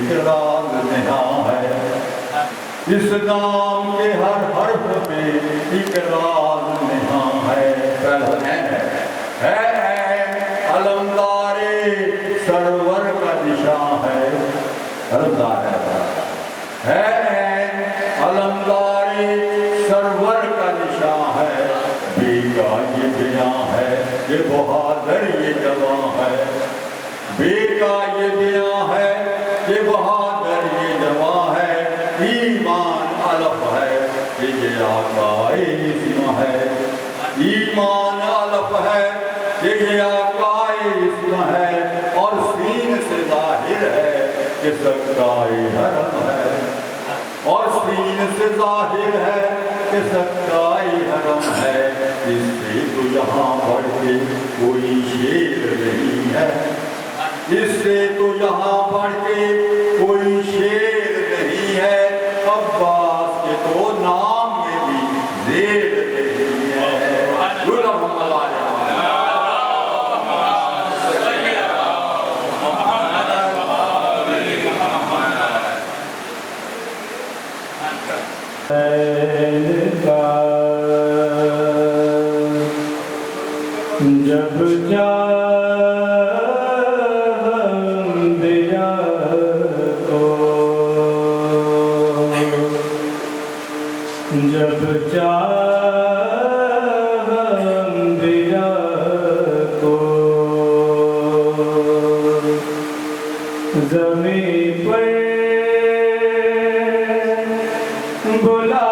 एक राज नेहा है। इस नाम के हर हर्फ में एक राज नेहा है। अलंकारे सरवर का निशान है। अलंकार है अलंकारे सरवर का निशान है। बेका ये बयां है, ये बहादुर ये जवां है। बेका ये बयां है, ये बहादुर ये जवां है। ईमान अलफ है, ये आकाए इसम है। ईमान अलफ है, ये आकाए इसम है। और सीन से जाहिर है कि सच्चाई हरम है। और सीन से जाहिर है कि सच्चाई हरम है। इससे तो यहाँ बढ़ के कोई शेर नहीं है। इससे तो यहाँ बढ़ के कोई शेर नहीं है। अब्बास के तो नाम में भी जेर नहीं है। जब जा दिया तो जब जा दिया तो ज़मीं पर बुला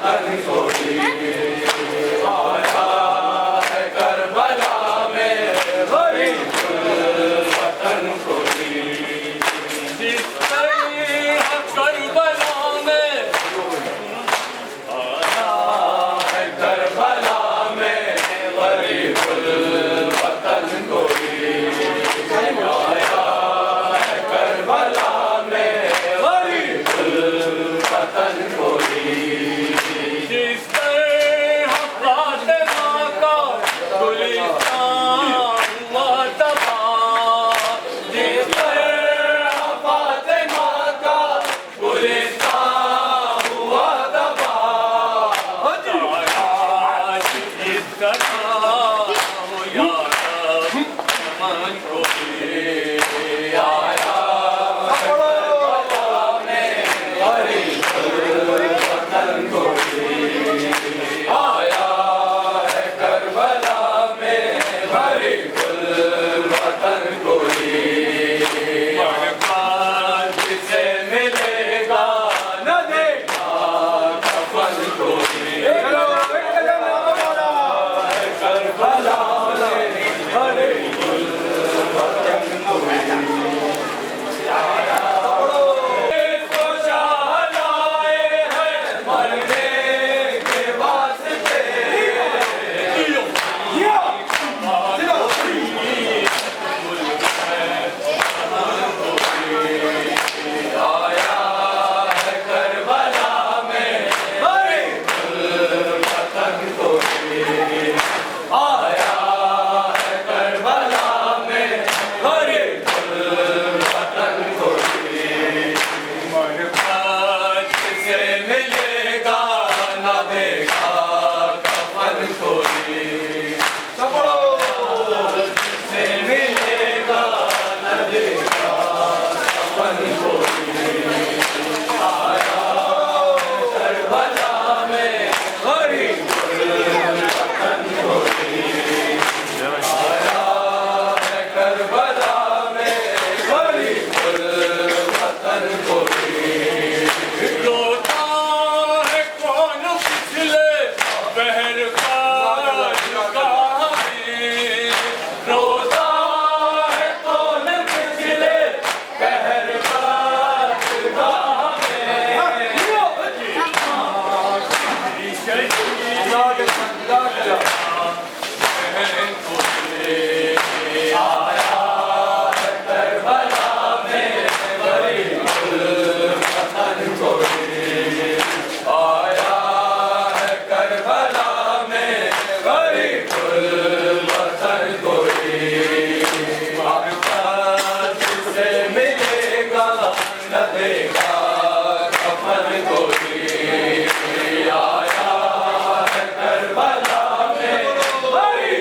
वतन कोई आया है करबला में बड़ी वतन कोई जिस तरह करबला में आया है करबला में बड़ी वतन कोई आया है करबला में बड़ी वतन कोई जिस तरह फातिमा का गुलिस्तान हुआ तबाह जिस तरह फातिमा का गुलिस्तान हुआ तबाह इस तरह हो यार मन को आया हरी वतन कोई आया है करबला में हरी वतन कोई जिसे मिलेगा न देखा कफन कोई करबला में हरी वतन कोई इसको शाह लाए हैं मरने के वास्ते आया है करबला में हरी वतन कोई आया है करबला में हरी वतन कोई जिसे मिलेगा न देखा कफन कोई जिसे मिलेगा न देखा कफन कोई आया करबला में हरी वतन कोई आया है करबला में हरी वतन कोई रोता है कौन पिछले बहर का रोता है कौन पिछले बहर का आया है करबला में बड़ी वतन कोई आया है करबला में बड़ी वतन कोई जिसे मिलेगा न देगा कफन कोई आया है करबला में बड़ी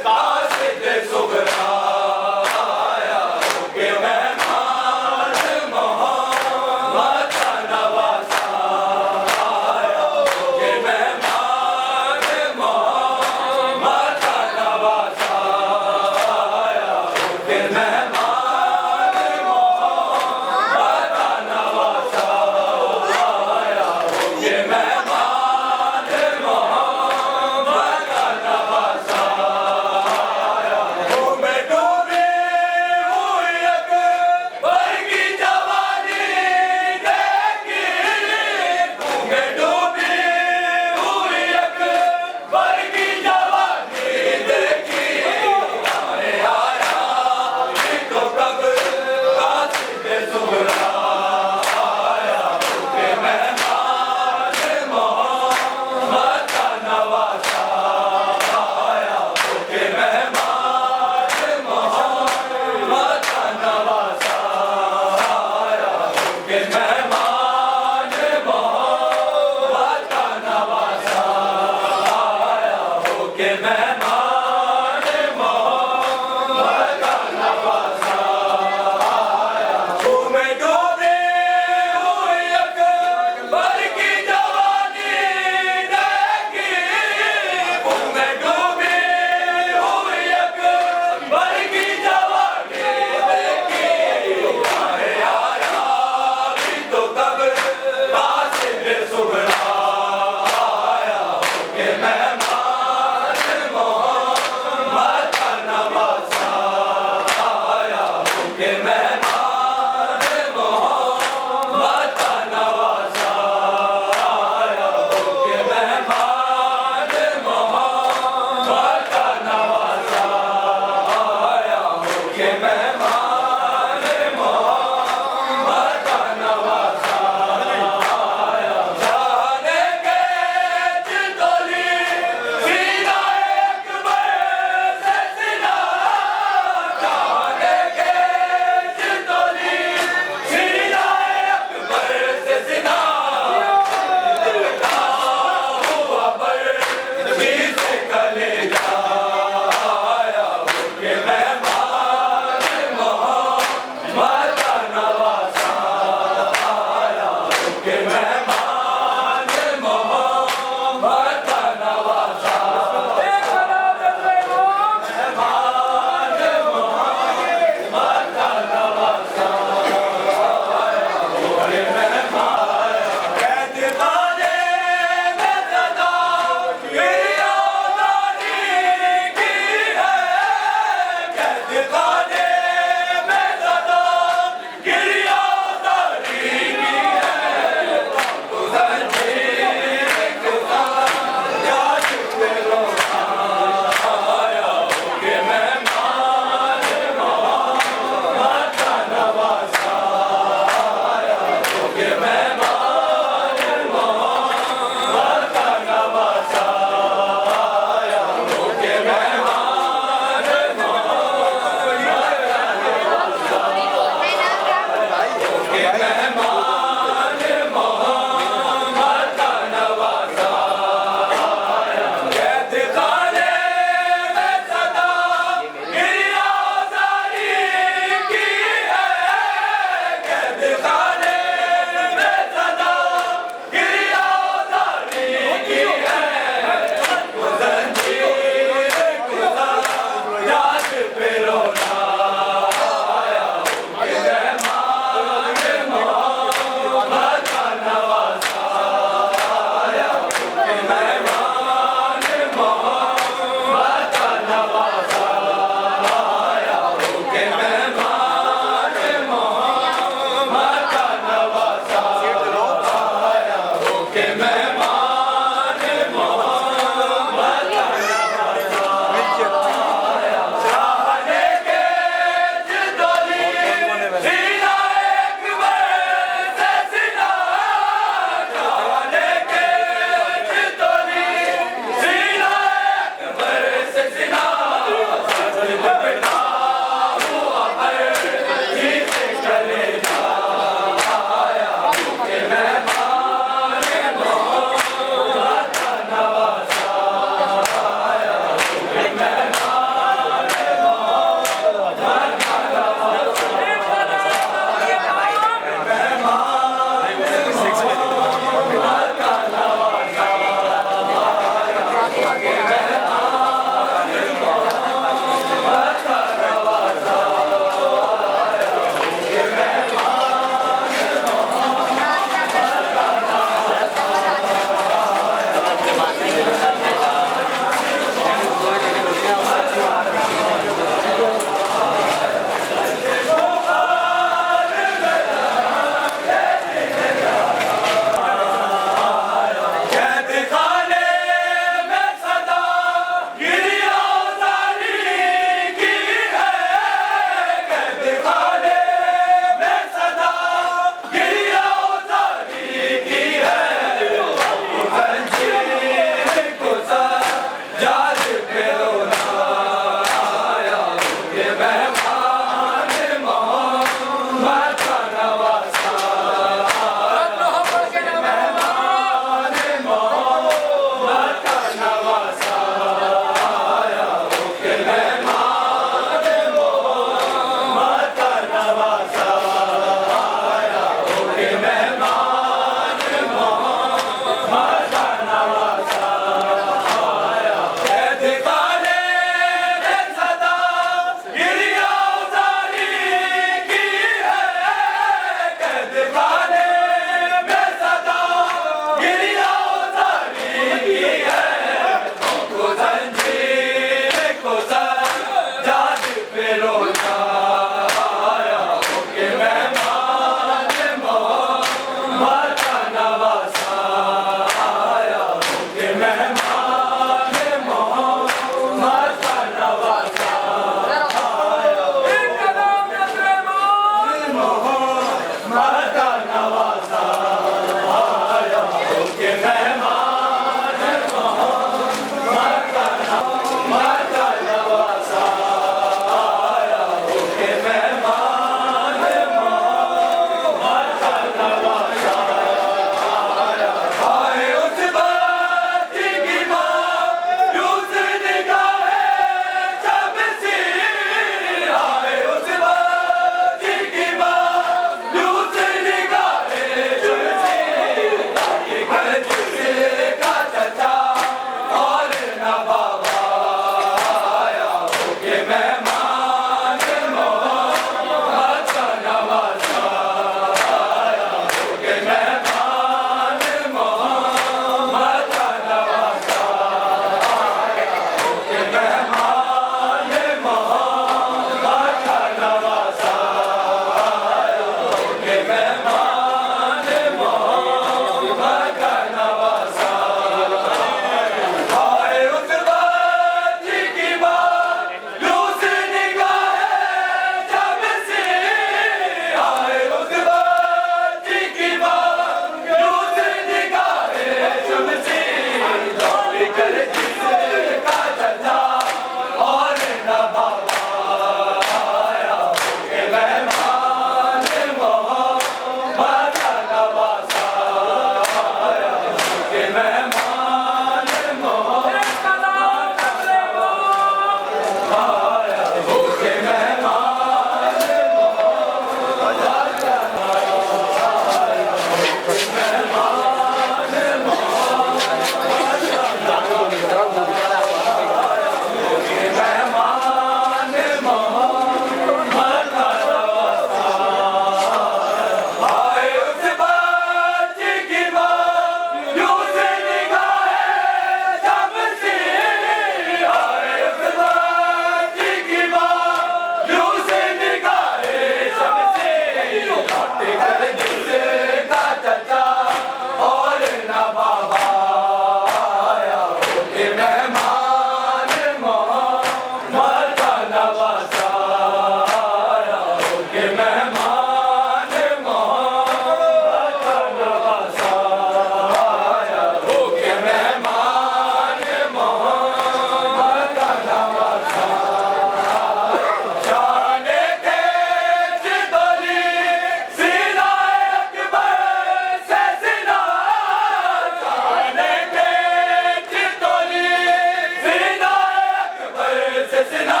सिना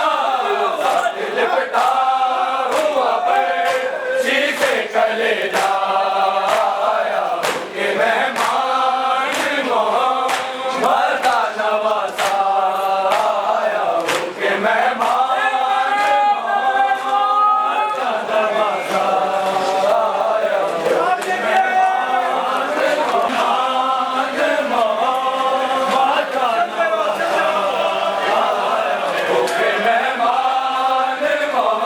साथ लिपटा हुआ पर शीशे कले जाया के मेहमान मोहम्मद का नवासा आया के मेहमान मोहम्मद का नवासा आया के मेहमान मोहम्मद का नवासा आया के मेहमान मोहम्मद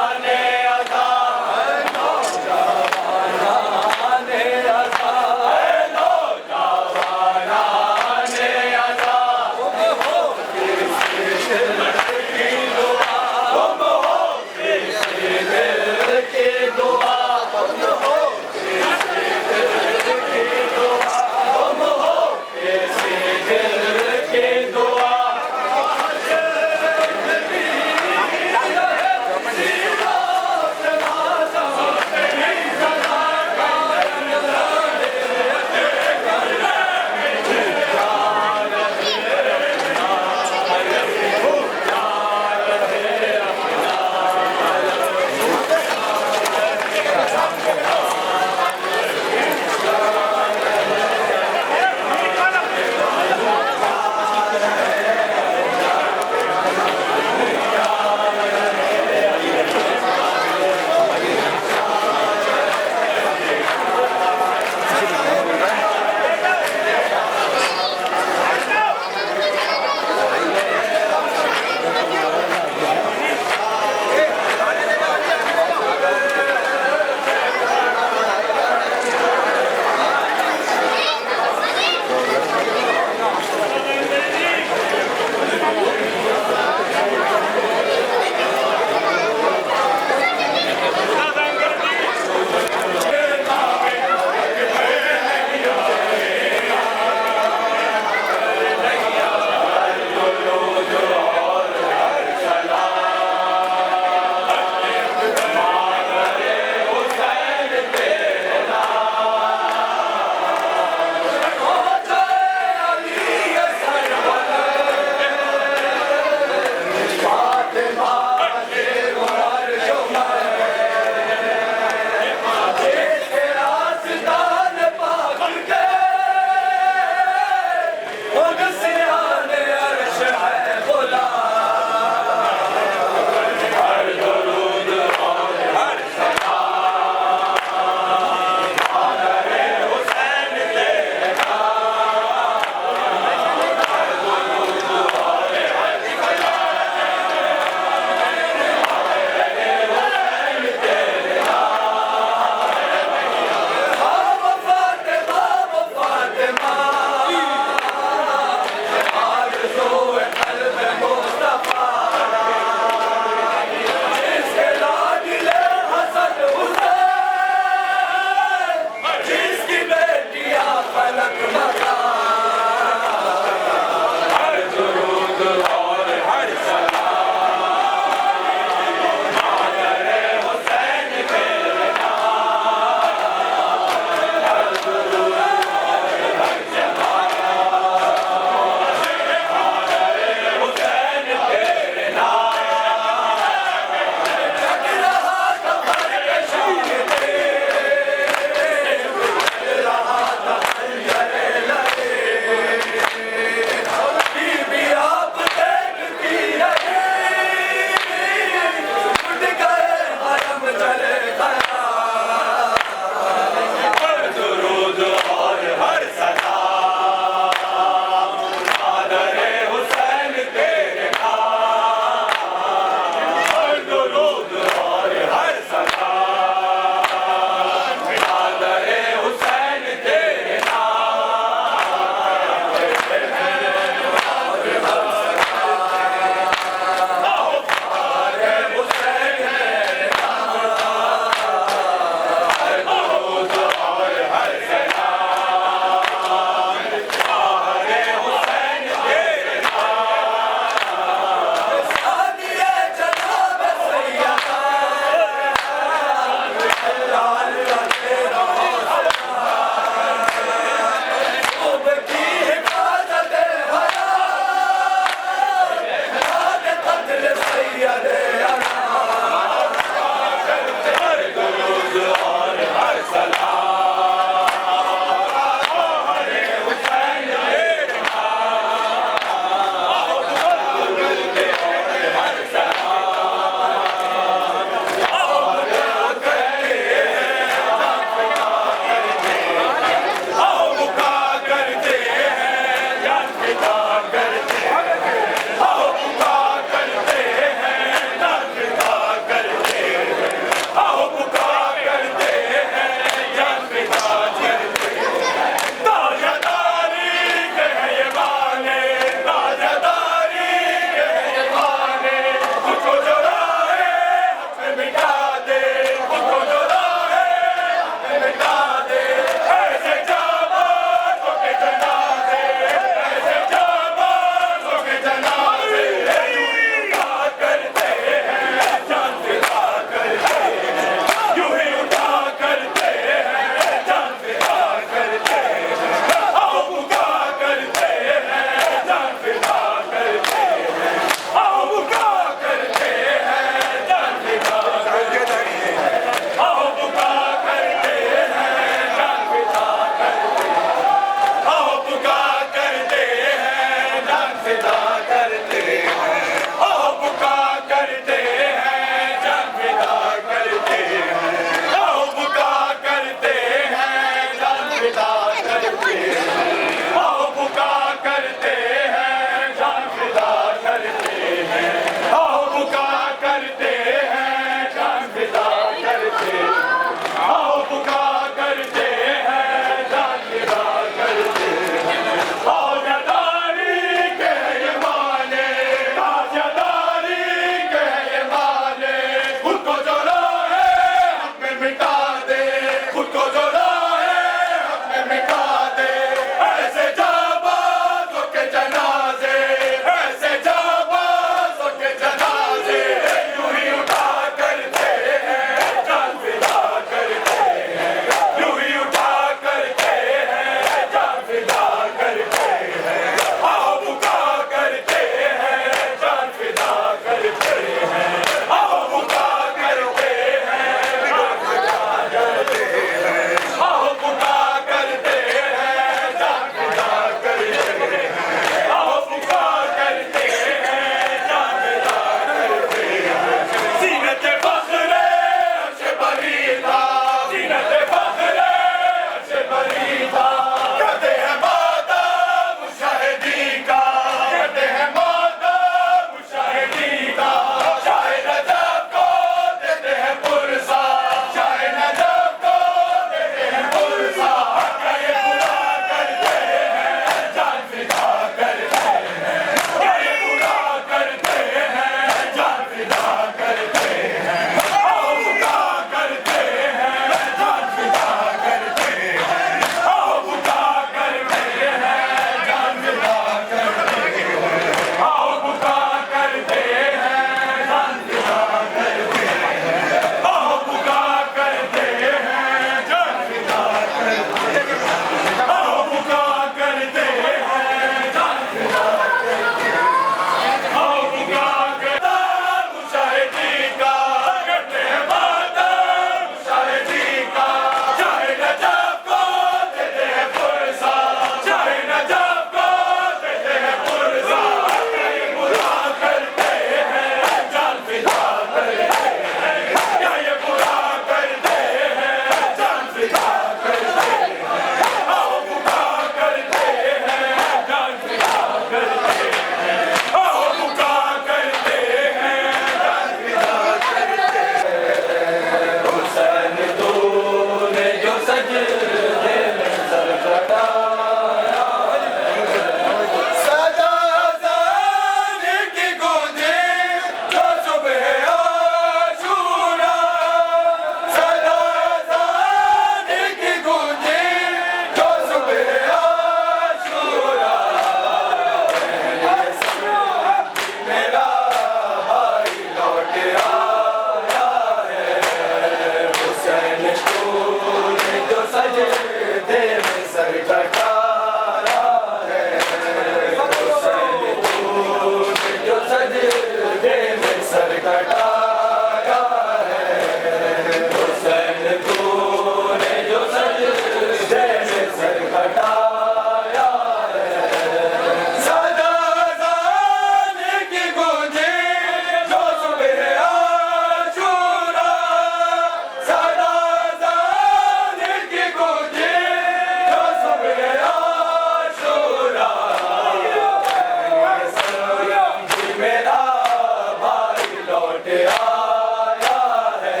लौट आया है।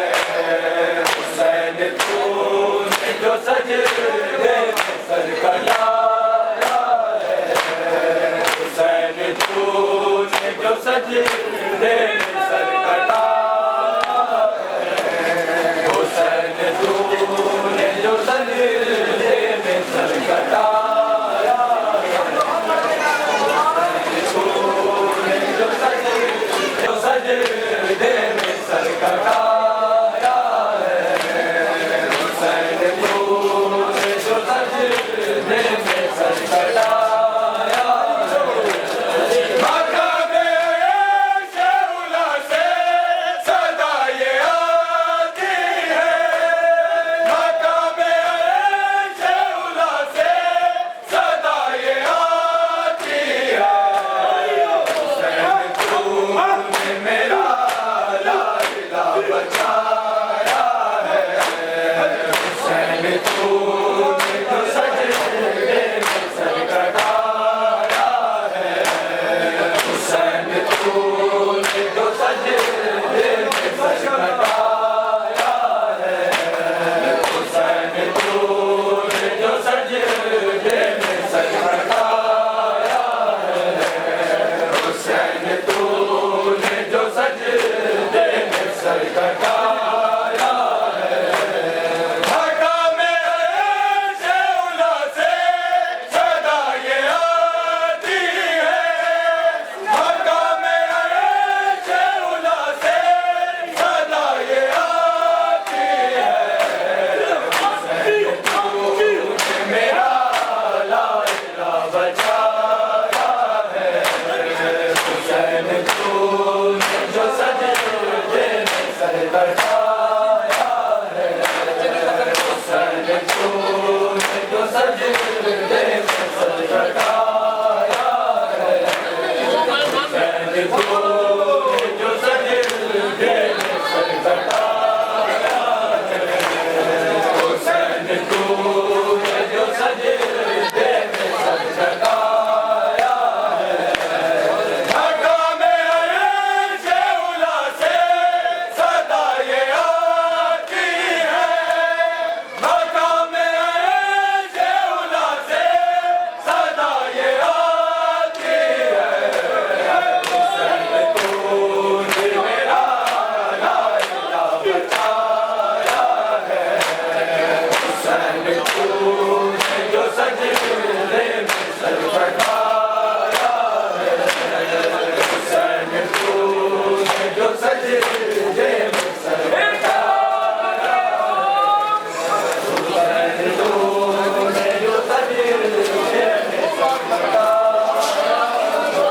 हुसैन तूने जो सजदे में सर कटाया है। हुसैन तूने जो सजदे में सर कटाया है। हुसैन तूने जो सजदे में सर कटाया तूने जो सजदे में सर कटाया है। हुसैन तूने जो सजदे में सर कटाया है। मकामे शौला से सदा ये आती है। मकामे शौला से सदा ये आती है। हुसैन तूने मेरा लाडला बचाया है। हुसैन तूने जो सजदे में सर कटाया है। हुसैन तूने जो सजदे में सर कटाया है। हुसैन तूने जो सजदे में सर कटाया है। हुसैन तूने जो सजदे में सर कटाया है। मकामे शौला से सदा ये आती है। मकामे शौला से सदा ये आती है। हुसैन तूने मेरा लाडला बचाया है। हुसैन तूने जो सजदे में सर कटाया है। हुसैन तूने जो सजदे में सर कटाया है। हुसैन तूने जो सजदे में सर कटाया है। हुसैन तूने जो सजदे में सर कटाया है। मकामे शौला से सदा ये आती है। मकामे शौला से सदा ये आती है। हुसैन तूने मेरा लाडला बचाया है। हुसैन तूने जो सजदे में सर कटाया है। हुसैन तूने जो सजदे में सर कटाया है। हुसैन तूने जो सजदे में सर कटाया है।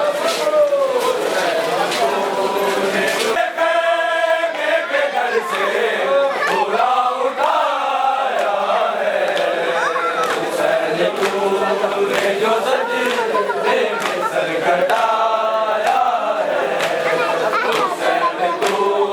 खैमे के घर से पूरा उठाया है। हुसैन तूने जो सजदे में सर कटाया है। हुसैन तूने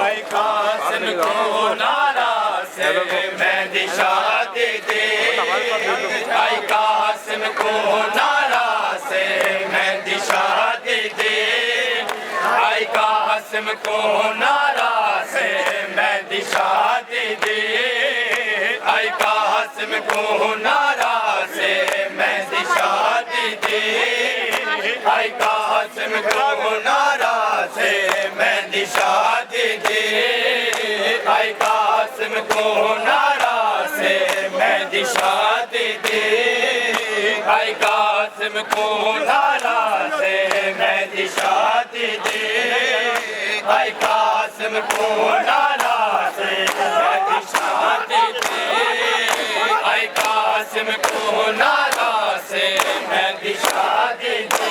भाई कासिम को नारा से मेहंदी शादी दे भाई कासिम को नारा से मेहंदी शादी दे भाई कासिम को नारा से मेहंदी शादी दे भाई कासिम को नारा से मेहंदी शादी दे भाई कासिम को नारा से मेहंदी शादी दे भाई कासिम को नारा से मेहंदी शादी दे भाई कासिम को नारा से मेहंदी शादी दे भाई कासिम को नारा से मेहंदी शादी दे भाई कासिम को नारा से मेहंदी शादी दे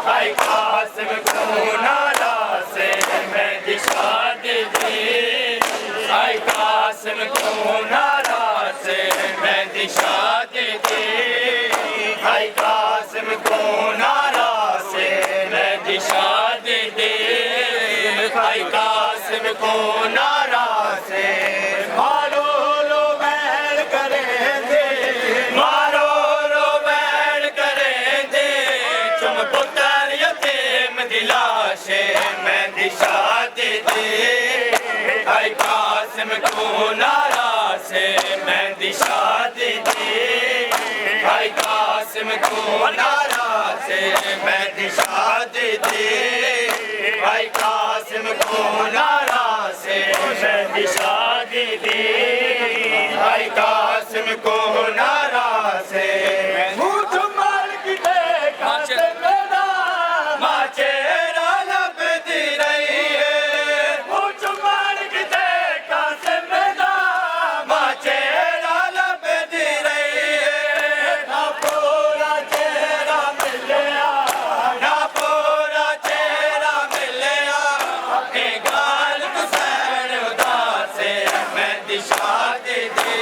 भाई कासिम को नारा से मेहंदी शादी दे भाई कासिम को नारा से मेहंदी शादी दे भाई कासिम को नारा से मेहंदी शादी दे भाई कासिम को नारा से मारो रो बैल करेंगे मारो रो बैल करेंगे चमपुतर यतीम दिलाशे मेहंदी शादी दे भाई कासिम को नारा से मेहंदी शादी दे भाई कासिम को नारा से मेहंदी शादी दे भाई कासिम को नारा से मेहंदी शादी दे भाई कासिम को नारा से मुझ मार की देखा से मेरा माचेरा लपती रही है मुझ मार की देखा से मेरा माचेरा लपती रही है ना पूरा चेहरा मिलया ना पूरा चेहरा मिलया अपने गाल गुसैन उदास मेहंदी शादी दे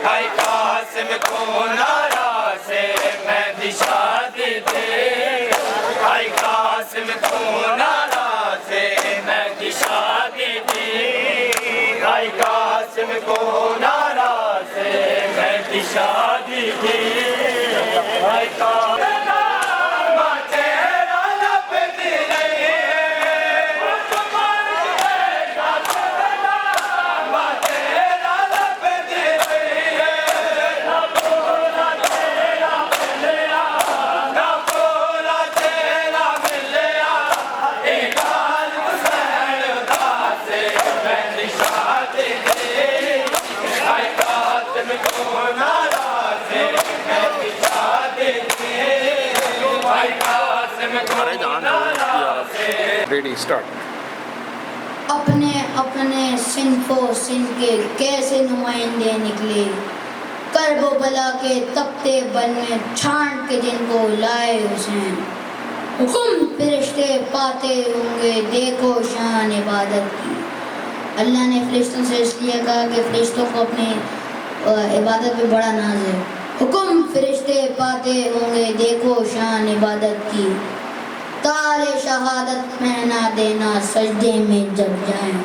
भाई कासिम को नारा से मेहंदी शादी दे भाई कासिम को नारा से मेहंदी शादी दे भाई कासिम को नारा से मेहंदी शादी दे भाई कासिम माचेरा लपटी रही है माचेरा लपटी रही है ना पूरा चेहरा मिलया ना पूरा चेहरा मिलया एक गाल गुसैन उदास मेहंदी शादी दे भाई कासिम को नारा से मेहंदी शादी दे भाई कासिम को नारा से रेडी स्टार्ट अपने अपने सिनफो सिन के कैसे नुमाइंदे निकले करबो बला के तपते बन में छांट के जिनको लाए हुसैन हुक्म फरिश्ते पाते होंगे देखो शान इबादत की। अल्लाह ने फरिश्तों से इसलिए कहा कि फरिश्तों को अपनी इबादत पे बड़ा नाज है। हुक्म फरिश्ते पाते होंगे देखो शान इबादत की तारे शहादत पहना देना सजदे में जब जाएं